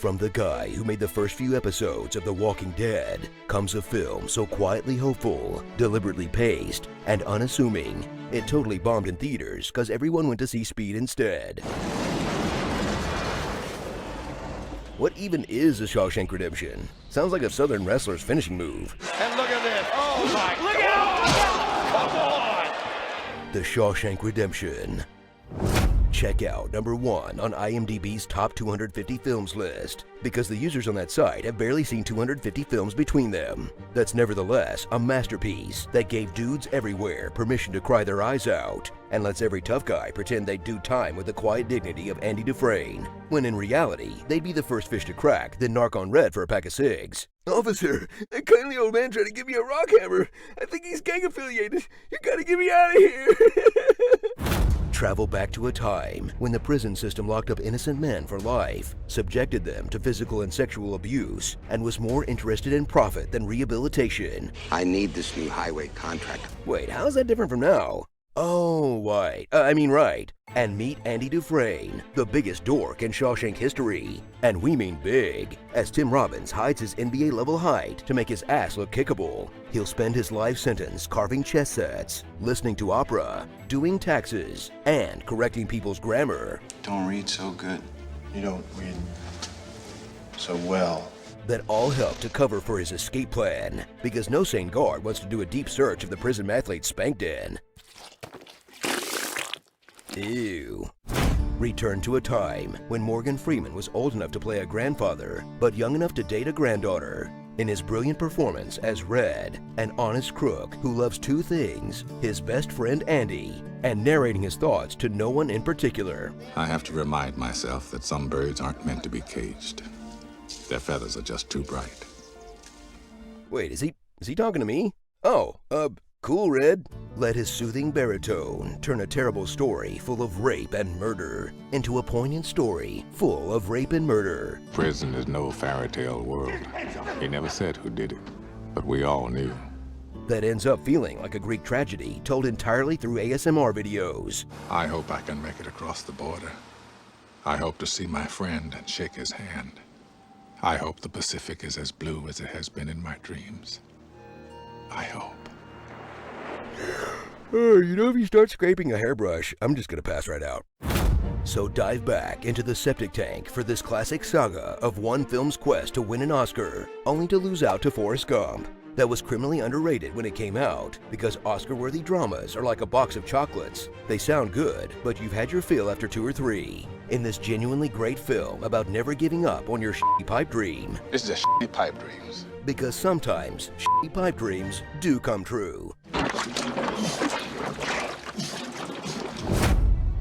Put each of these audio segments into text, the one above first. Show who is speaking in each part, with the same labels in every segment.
Speaker 1: From the guy who made the first few episodes of The Walking Dead comes a film so quietly hopeful, deliberately paced, and unassuming, it totally bombed in theaters because everyone went to see Speed instead. What even is a Shawshank Redemption? Sounds like a Southern wrestler's finishing move.
Speaker 2: And look at this. Oh my God. Come on.
Speaker 1: The Shawshank Redemption. Check out number 1 on IMDb's top 250 films list, because the users on that site have barely seen 250 films between them. That's nevertheless a masterpiece that gave dudes everywhere permission to cry their eyes out, and lets every tough guy pretend they'd do time with the quiet dignity of Andy Dufresne, when in reality, they'd be the first fish to crack, then narc on red for a pack of cigs. Officer, that kindly old man tried to give me a rock hammer. I think he's gang affiliated. You gotta get me out of here. Travel back to a time when the prison system locked up innocent men for life, subjected them to physical and sexual abuse, and was more interested in profit than rehabilitation.
Speaker 3: I need this new highway contract.
Speaker 1: Wait, how's that different from now? Oh, right. Right. And meet Andy Dufresne, the biggest dork in Shawshank history. And we mean big, as Tim Robbins hides his NBA-level height to make his ass look kickable. He'll spend his life sentence carving chess sets, listening to opera, doing taxes, and correcting people's grammar.
Speaker 4: Don't read so good. You don't read so well.
Speaker 1: That all help to cover for his escape plan, because no sane guard wants to do a deep search of the prison mathlate's spank den. Ew. Return to a time when Morgan Freeman was old enough to play a grandfather, but young enough to date a granddaughter. In his brilliant performance as Red, an honest crook who loves two things, his best friend Andy, and narrating his thoughts to no one in particular.
Speaker 5: I have to remind myself that some birds aren't meant to be caged. Their feathers are just too bright.
Speaker 1: Wait, is he talking to me? Oh, cool, Red. Let his soothing baritone turn a terrible story full of rape and murder into a poignant story full of rape and murder.
Speaker 5: Prison is no fairy tale world. He never said who did it, but we all knew.
Speaker 1: That ends up feeling like a Greek tragedy told entirely through ASMR videos.
Speaker 5: I hope I can make it across the border. I hope to see my friend and shake his hand. I hope the Pacific is as blue as it has been in my dreams. I hope.
Speaker 1: If you start scraping a hairbrush, I'm just gonna pass right out. So dive back into the septic tank for this classic saga of one film's quest to win an Oscar, only to lose out to Forrest Gump. That was criminally underrated when it came out, because Oscar-worthy dramas are like a box of chocolates. They sound good, but you've had your fill after 2 or 3. In this genuinely great film about never giving up on your shitty pipe dream.
Speaker 5: This is a shitty pipe dreams.
Speaker 1: Because sometimes shitty pipe dreams do come true.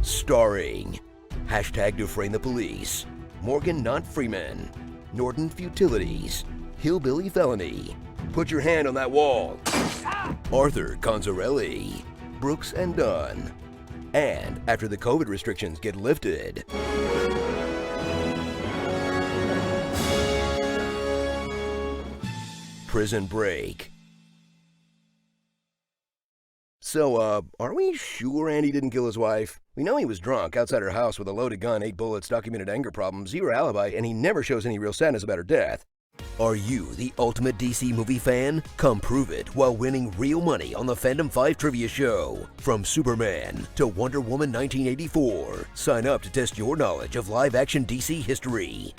Speaker 1: Starring #Dufresne the Police, Morgan Not Freeman, Norton Futilities, Hillbilly Felony, Put Your Hand on That Wall, Arthur Conzarelli, Brooks and Dunn, and after the COVID restrictions get lifted, Prison Break. So, are we sure Andy didn't kill his wife? We know he was drunk outside her house with a loaded gun, 8 bullets, documented anger problems, 0 alibi, and he never shows any real sadness about her death. Are you the ultimate DC movie fan? Come prove it while winning real money on the Fandom 5 Trivia Show. From Superman to Wonder Woman 1984. Sign up to test your knowledge of live-action DC history.